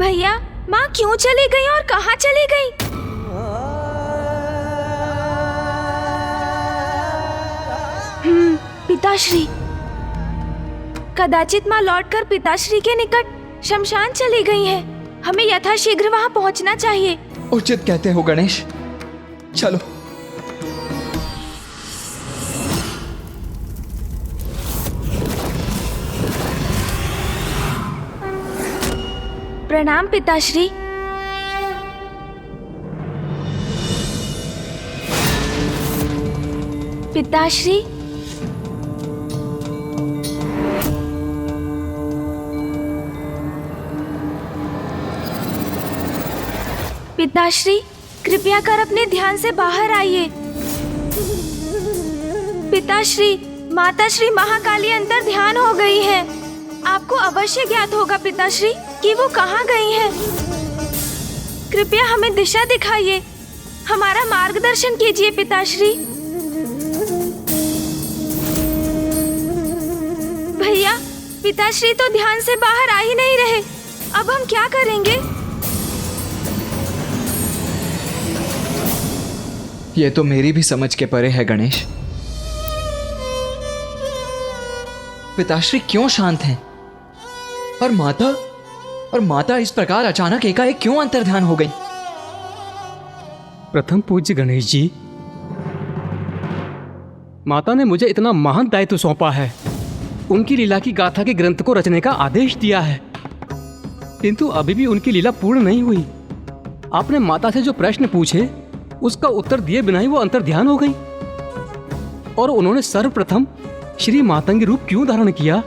भैया, माँ क्यों चली गई और कहाँ चली गई? पिताश्री। कदाचित माँ लौटकर पिताश्री के निकट शमशान चली गई हैं। हमें यथाशीघ्र वहाँ पहुँचना चाहिए। उचित कहते हो गणेश, चलो। प्रणाम पिताश्री। पिताश्री, पिताश्री, कृपया कर अपने ध्यान से बाहर आइए। पिताश्री, माताश्री महाकाली अंतर ध्यान हो गई है। आपको अवश्य ज्ञात होगा पिताश्री कि वो कहाँ गई हैं। कृपया हमें दिशा दिखाइए, हमारा मार्गदर्शन कीजिए पिताश्री। भैया, पिताश्री तो ध्यान से बाहर आ ही नहीं रहे। अब हम क्या करेंगे? ये तो मेरी भी समझ के परे है गणेश। पिताश्री क्यों शांत हैं? और माता इस प्रकार अचानक एकाएक क्यों अंतर्ध्यान हो गई? प्रथम पूज्य गणेश जी, माता ने मुझे इतना महान दायित्व सौंपा है, उनकी लीला की गाथा के ग्रंथ को रचने का आदेश दिया है, किंतु अभी भी उनकी लीला पूर्ण नहीं हुई। आपने माता से जो प्रश्न पूछे उसका उत्तर दिए बिना ही वो अंतर्ध्यान हो गई, और उन्होंने सर्वप्रथम श्री मातंगी रूप क्यों धारण किया,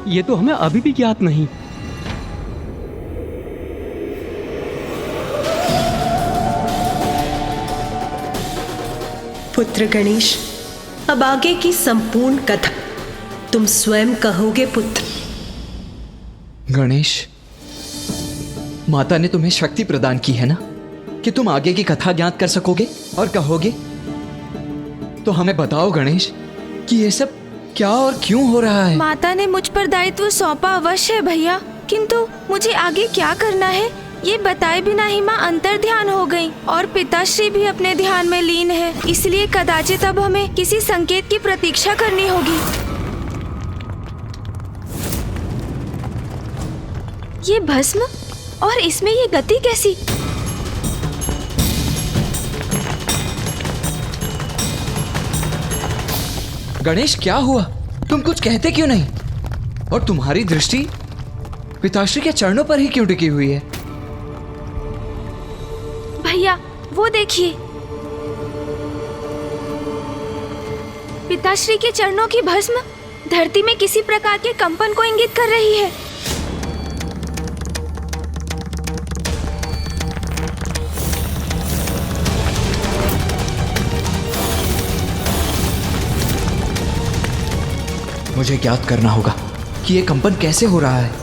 ये तो हमें अभी भी ज्ञात नहीं। पुत्र गणेश, अब आगे की संपूर्ण कथा तुम स्वयं कहोगे पुत्र। गणेश, माता ने तुम्हें शक्ति प्रदान की है ना कि तुम आगे की कथा ज्ञात कर सकोगे और कहोगे। तो हमें बताओ गणेश कि ये सब क्या और क्यों हो रहा है? माता ने मुझ पर दायित्व सौंपा अवश्य है भैया, किंतु मुझे आगे क्या करना है ये बताए बिना ही माँ अंतर्ध्यान हो गई और पिताश्री भी अपने ध्यान में लीन है। इसलिए कदाचित अब हमें किसी संकेत की प्रतीक्षा करनी होगी। ये भस्म और इसमें ये गति कैसी? गणेश, क्या हुआ? तुम कुछ कहते क्यों नहीं? और तुम्हारी दृष्टि पिताश्री के चरणों पर ही क्यों टिकी हुई है? भैया, वो देखिए, पिताश्री के चरणों की भस्म धरती में किसी प्रकार के कंपन को इंगित कर रही है। मुझे ज्ञात करना होगा कि ये कंपन कैसे हो रहा है।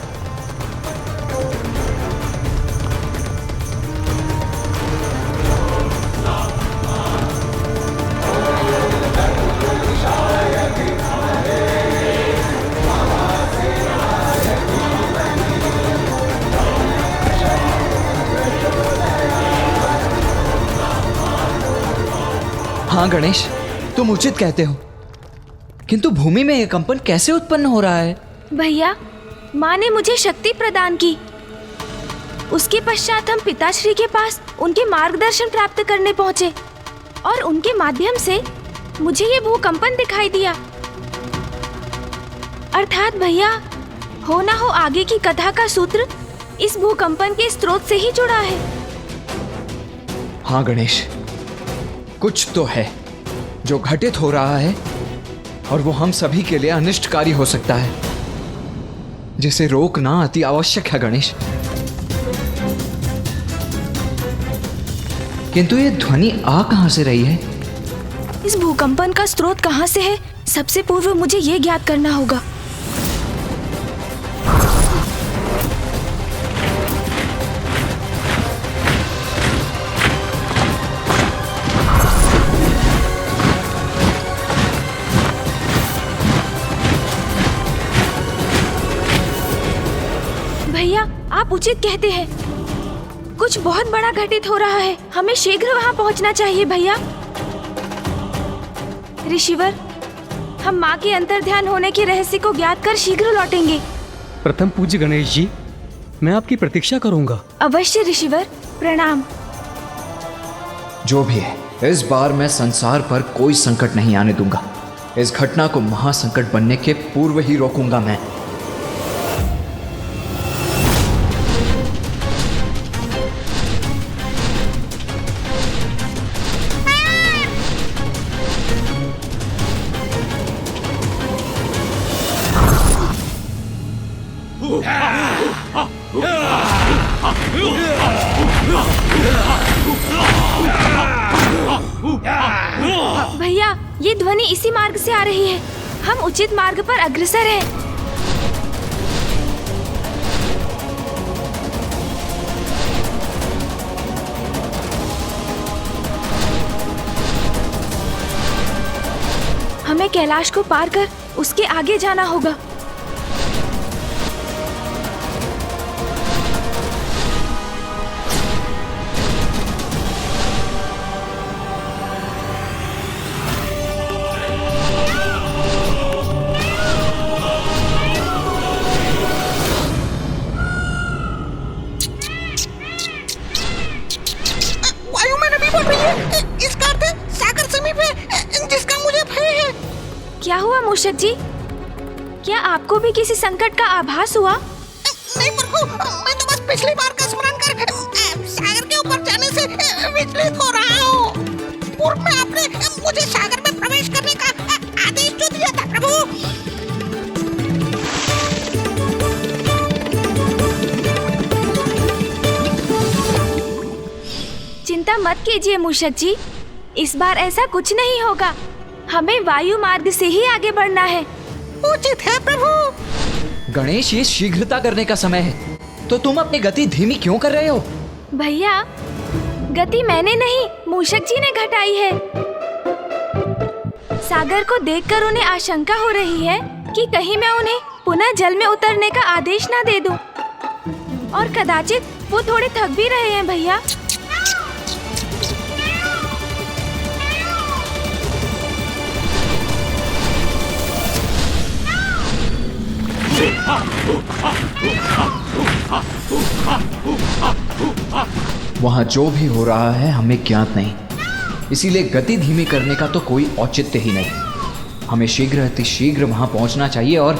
हाँ गणेश, तुम उचित कहते हो, किंतु भूमि में यह कंपन कैसे उत्पन्न हो रहा है? भैया, माँ ने मुझे शक्ति प्रदान की। उसके पश्चात हम पिताश्री के पास उनके मार्गदर्शन प्राप्त करने पहुँचे और उनके माध्यम से मुझे ये भूकंपन दिखाई दिया। अर्थात भैया, हो ना हो आगे की कथा का सूत्र इस भूकंपन के स्रोत से ही जुड़ा है। हाँ गणेश, कुछ तो है जो घटित हो रहा है और वो हम सभी के लिए अनिष्टकारी हो सकता है, जिसे रोकना अति आवश्यक है गणेश। किंतु ये ध्वनि आ कहां से रही है? इस भूकंपन का स्रोत कहां से है, सबसे पूर्व मुझे ये ज्ञात करना होगा। भैया आप उचित कहते हैं, कुछ बहुत बड़ा घटित हो रहा है। हमें शीघ्र वहाँ पहुँचना चाहिए भैया। ऋषिवर, हम माँ के अंतर्ध्यान होने के रहस्य को ज्ञात कर शीघ्र लौटेंगे। प्रथम पूज्य गणेश जी, मैं आपकी प्रतीक्षा करूंगा। अवश्य ऋषिवर, प्रणाम। जो भी है, इस बार मैं संसार पर कोई संकट नहीं आने दूंगा। इस घटना को महासंकट बनने के पूर्व ही रोकूंगा मैं। भैया ये ध्वनि इसी मार्ग से आ रही है। हम उचित मार्ग पर अग्रसर हैं। हमें कैलाश को पार कर उसके आगे जाना होगा। क्या हुआ मूषक जी? क्या आपको भी किसी संकट का आभास हुआ? नहीं प्रभु, मैं तो बस पिछली बार का स्मरण कर सागर के ऊपर जाने से विचलित हो रहा हूँ। पूर्व में आपने मुझे सागर में प्रवेश करने का आदेश जो दिया था प्रभु। चिंता मत कीजिए मूषक जी, इस बार ऐसा कुछ नहीं होगा। हमें वायु मार्ग से ही आगे बढ़ना है। उचित है प्रभु। गणेश, ये शीघ्रता करने का समय है, तो तुम अपनी गति धीमी क्यों कर रहे हो? भैया गति मैंने नहीं, मूषक जी ने घटाई है। सागर को देखकर उन्हें आशंका हो रही है कि कहीं मैं उन्हें पुनः जल में उतरने का आदेश ना दे दूं। और कदाचित वो थोड़े थक भी रहे हैं भैया। वहां जो भी हो रहा है हमें ज्ञात नहीं, इसीलिए गति धीमी करने का तो कोई औचित्य ही नहीं। हमें शीघ्र अतिशीघ्र वहां पहुंचना चाहिए और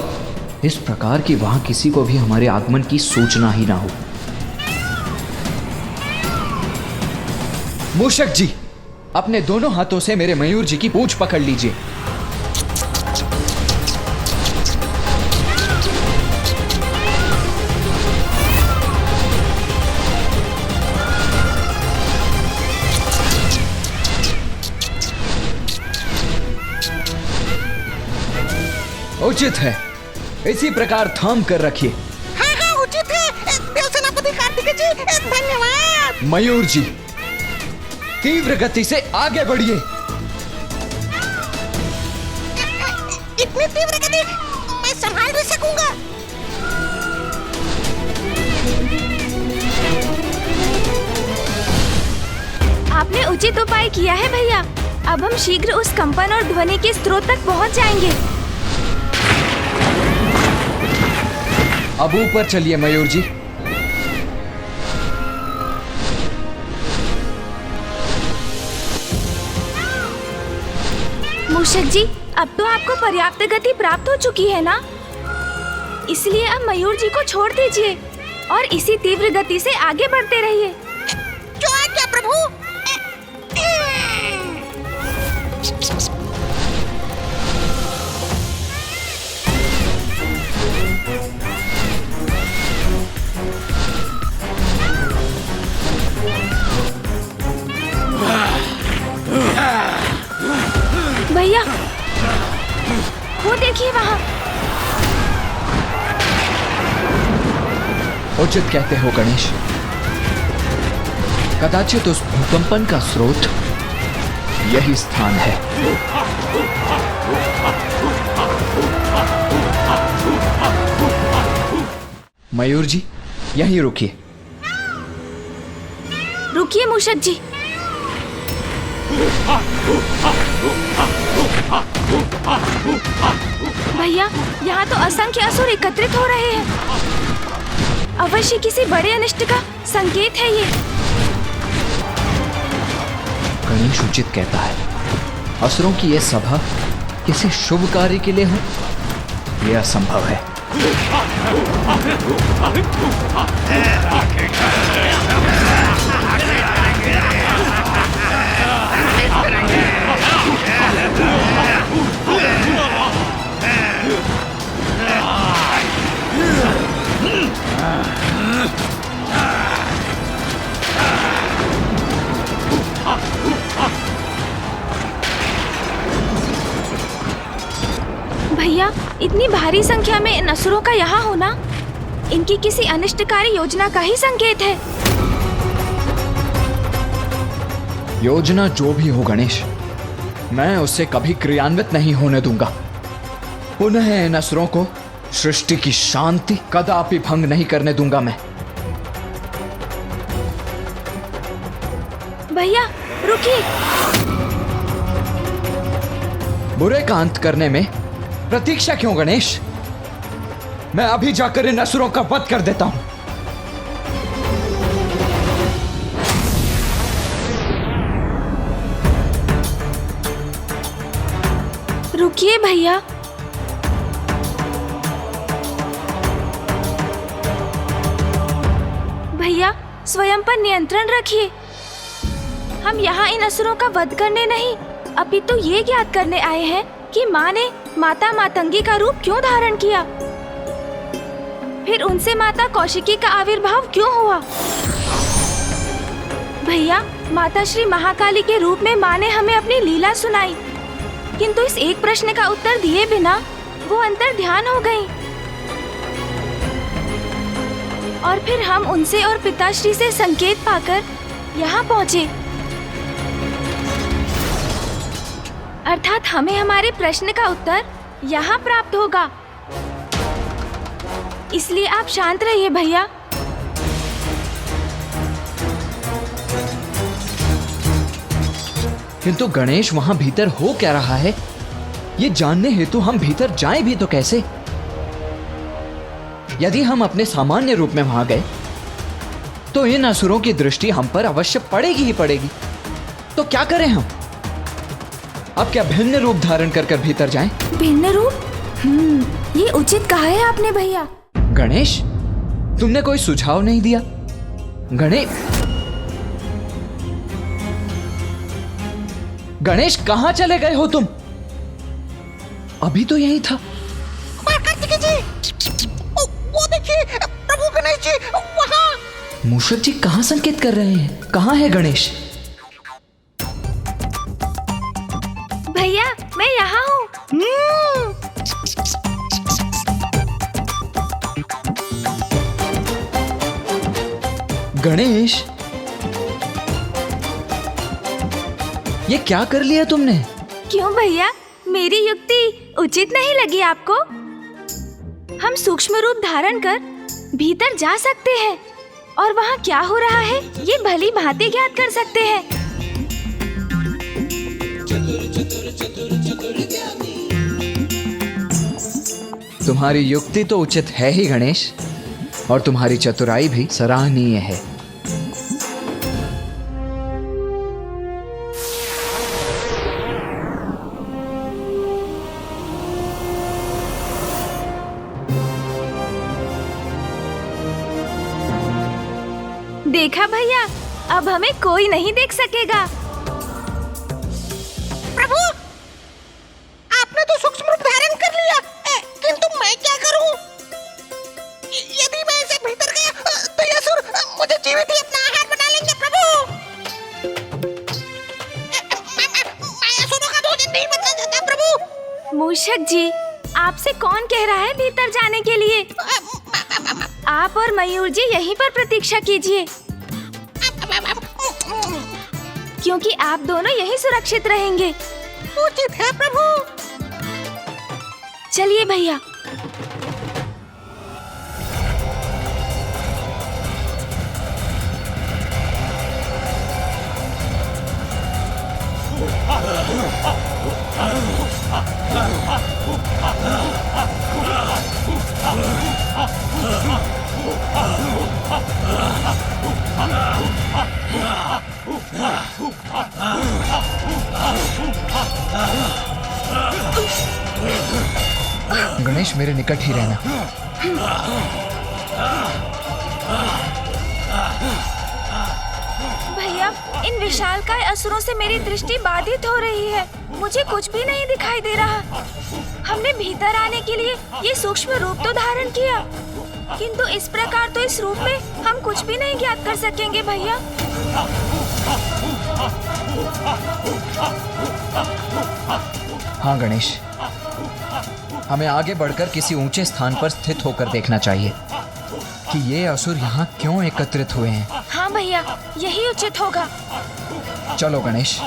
इस प्रकार की वहां किसी को भी हमारे आगमन की सूचना ही ना हो। मूषक जी, अपने दोनों हाथों से मेरे मयूर जी की पूंछ पकड़ लीजिए। उचित है, इसी प्रकार थाम कर रखिए। हाँ हाँ उचित है देव सेनापति कार्तिकेय जी, धन्यवाद। मयूर जी, तीव्र गति से आगे बढ़िए। इतनी तीव्र गति मैं संभाल भी सकूंगा। आपने उचित उपाय किया है भैया। अब हम शीघ्र उस कंपन और ध्वनि के स्रोत तक पहुंच जाएंगे। अब ऊपर चलिए मयूर जी। मूषक जी, अब तो आपको पर्याप्त गति प्राप्त हो चुकी है ना? इसलिए अब मयूर जी को छोड़ दीजिए और इसी तीव्र गति से आगे बढ़ते रहिए। जो आज्ञा प्रभु। भैया वो देखिए वहाँ। उचित कहते हो गणेश, कदाचित उस भूकंपन का स्रोत यही स्थान है। मयूर जी, यहीं रुकिए। रुकिए मूषक जी। भैया, यहाँ तो असंख्य असुर एकत्रित हो रहे हैं। अवश्य किसी बड़े अनिष्ट का संकेत है ये। गणेश उचित कहता है, असुरों की यह सभा किसी शुभ कार्य के लिए हो, यह असंभव है। भैया, इतनी भारी संख्या में इन असुरों का यहाँ होना इनकी किसी अनिष्टकारी योजना का ही संकेत है। योजना जो भी हो गणेश, मैं उसे कभी क्रियान्वित नहीं होने दूंगा। पुनः इन असुरों को सृष्टि की शांति कदापि भंग नहीं करने दूंगा मैं। भैया रुकिए। बुरे का अंत करने में प्रतीक्षा क्यों गणेश? मैं अभी जाकर इन असुरों का वध कर देता हूं। रुकिए भैया। भैया, स्वयं पर नियंत्रण रखिए। हम यहाँ इन असुरों का वध करने नहीं, अपितु ये ज्ञात करने आए हैं कि माँ ने माता मातंगी का रूप क्यों धारण किया, फिर उनसे माता कौशिकी का आविर्भाव क्यों हुआ। भैया, माता श्री महाकाली के रूप में माँ ने हमें अपनी लीला सुनाई, किंतु इस एक प्रश्न का उत्तर दिए बिना वो अंतर ध्यान हो गईं। और फिर हम उनसे और पिताश्री से संकेत पाकर यहाँ पहुँचे, अर्थात हमें हमारे प्रश्न का उत्तर यहाँ प्राप्त होगा। इसलिए आप शांत रहिए भैया। किंतु गणेश, वहां भीतर हो क्या रहा है ये जानने हेतु हम भीतर जाएं भी तो कैसे? यदि हम अपने सामान्य रूप में वहां गए तो इन असुरों की दृष्टि हम पर अवश्य पड़ेगी ही पड़ेगी। तो क्या करें हम? अब क्या भिन्न रूप धारण कर भीतर जाएं? भिन्न रूप? ये उचित कहा है आपने भैया। गणेश, तुमने कोई सुझाव नहीं दिया। गणेश कहां चले गए हो तुम? अभी तो यही था। कार्तिकेय जी, वो देखिए प्रभु गणेश जी वहाँ। मूषक जी कहां संकेत कर रहे हैं? कहां है गणेश? भैया, मैं यहाँ हूँ। गणेश, ये क्या कर लिया तुमने? क्यों भैया, मेरी युक्ति उचित नहीं लगी आपको? हम सूक्ष्म रूप धारण कर भीतर जा सकते हैं और वहाँ क्या हो रहा है ये भली भांति ज्ञात कर सकते हैं। तुम्हारी युक्ति तो उचित है ही गणेश, और तुम्हारी चतुराई भी सराहनीय है। देखा भैया, अब हमें कोई नहीं देख सकेगा। प्रभु, आपने तो सूक्ष्म रूप धारण कर लिया, किंतु मैं क्या करूं? यदि मैं इसे भीतर गया तो ये असुर मुझे जीवित ही अपना आहार बना लेंगे। प्रभु, मैं असुरों का भोजन नहीं बनना चाहता। प्रभु। मूषक जी, आपसे कौन कह रहा है भीतर जाने के लिए? आप और मयूर जी यहीं पर प्रतीक्षा कीजिए, क्योंकि आप दोनों यहीं सुरक्षित रहेंगे। उचित है प्रभु। चलिए भैया। गणेश मेरे निकट ही रहना। भैया, इन विशालकाय असुरों से मेरी दृष्टि बाधित हो रही है। मुझे कुछ भी नहीं दिखाई दे रहा। हमने भीतर आने के लिए ये सूक्ष्म रूप तो धारण किया, किंतु इस प्रकार तो इस रूप में हम कुछ भी नहीं ज्ञात कर सकेंगे भैया। हाँ गणेश, हमें आगे बढ़कर किसी ऊंचे स्थान पर स्थित होकर देखना चाहिए कि ये असुर यहाँ क्यों एकत्रित हुए हैं। हाँ भैया, यही उचित होगा। चलो गणेश।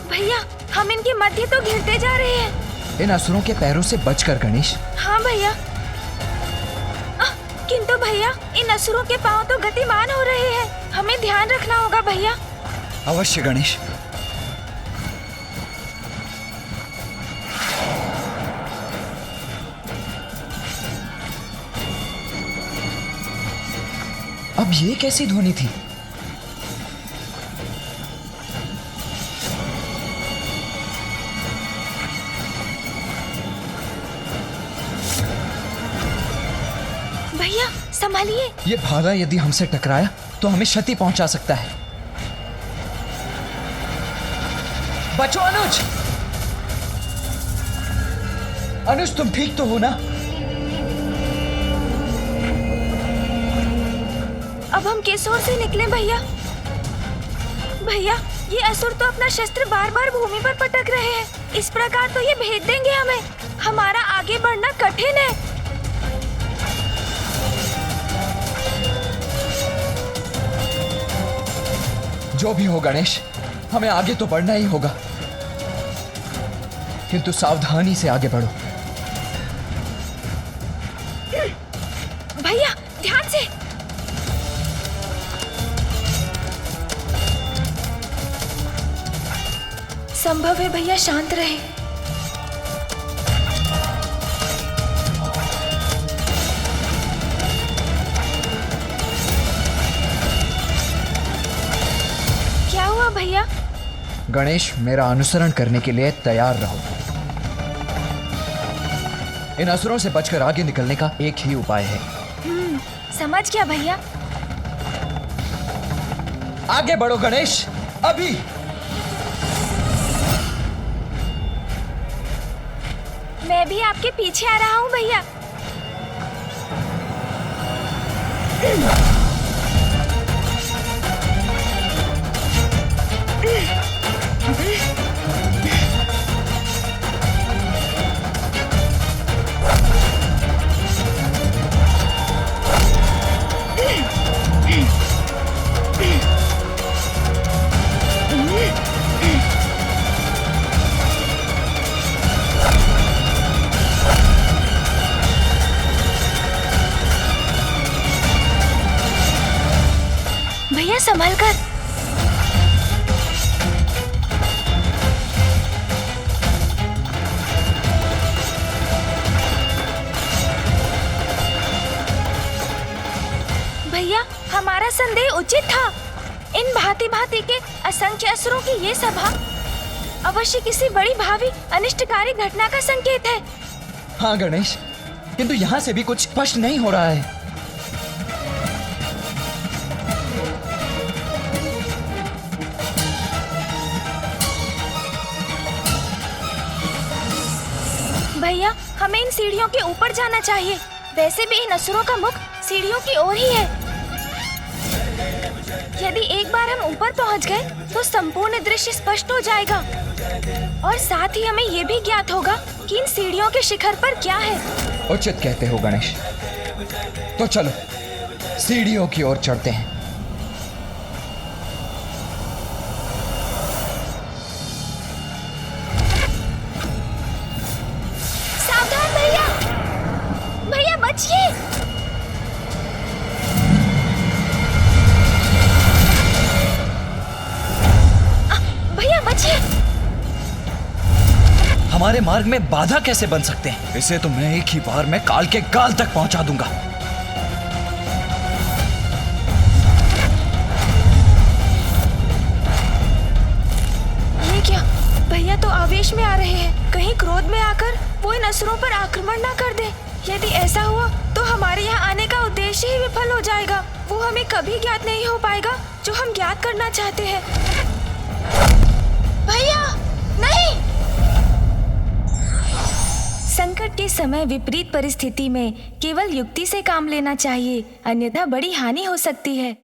भैया, हम इनके मध्य तो घिरते जा रहे हैं। इन असुरों के पैरों से बचकर गणेश। हाँ भैया। किंतु भैया, इन असुरों के पांव तो गतिमान हो रहे हैं। हमें ध्यान रखना होगा भैया। अवश्य गणेश। अब ये कैसी ध्वनि थी? भैया संभालिए। ये भाला यदि हमसे टकराया तो हमें क्षति पहुंचा सकता है। बचो अनुज। अनुज, तुम ठीक तो हो ना? अब हम किस ओर से निकले भैया? भैया, ये असुर तो अपना शस्त्र बार बार भूमि पर पटक रहे हैं। इस प्रकार तो ये भेद देंगे हमें। हमारा आगे बढ़ना कठिन है। जो भी हो गणेश, हमें आगे तो बढ़ना ही होगा, किंतु सावधानी से आगे बढ़ो। भैया ध्यान से। संभव है भैया शांत रहे। क्या हुआ भैया? गणेश, मेरा अनुसरण करने के लिए तैयार रहो। इन असुरों से बचकर आगे निकलने का एक ही उपाय है। समझ गया भैया। आगे बढ़ो गणेश, अभी। मैं भी आपके पीछे आ रहा हूँ भैया। भैया संभल कर। भैया, हमारा संदेह उचित था। इन भांति भांति के असंख्य असुरों की ये सभा अवश्य किसी बड़ी भावी अनिष्टकारी घटना का संकेत है। हाँ गणेश, किंतु यहाँ से भी कुछ स्पष्ट नहीं हो रहा है। भैया, हमें इन सीढ़ियों के ऊपर जाना चाहिए। वैसे भी इन असुरों का मुख सीढ़ियों की ओर ही है। यदि एक बार हम ऊपर पहुंच गए तो संपूर्ण दृश्य स्पष्ट हो जाएगा और साथ ही हमें ये भी ज्ञात होगा कि इन सीढ़ियों के शिखर पर क्या है। उचित कहते हो गणेश। तो चलो सीढ़ियों की ओर चढ़ते हैं। सावधान भैया। भैया बचिए। हमारे मार्ग में बाधा कैसे बन सकते हैं? इसे तो मैं एक ही बार में काल के गाल तक पहुंचा दूंगा। ये क्या? भैया तो आवेश में आ रहे हैं। कहीं क्रोध में आकर वो इन असुरों पर आक्रमण ना कर दे। यदि ऐसा हुआ तो हमारे यहाँ आने का उद्देश्य ही विफल हो जाएगा। वो हमें कभी ज्ञात नहीं हो पाएगा जो हम ज्ञात करना चाहते हैं। भैया नहीं! संकट के समय विपरीत परिस्थिति में केवल युक्ति से काम लेना चाहिए, अन्यथा बड़ी हानि हो सकती है।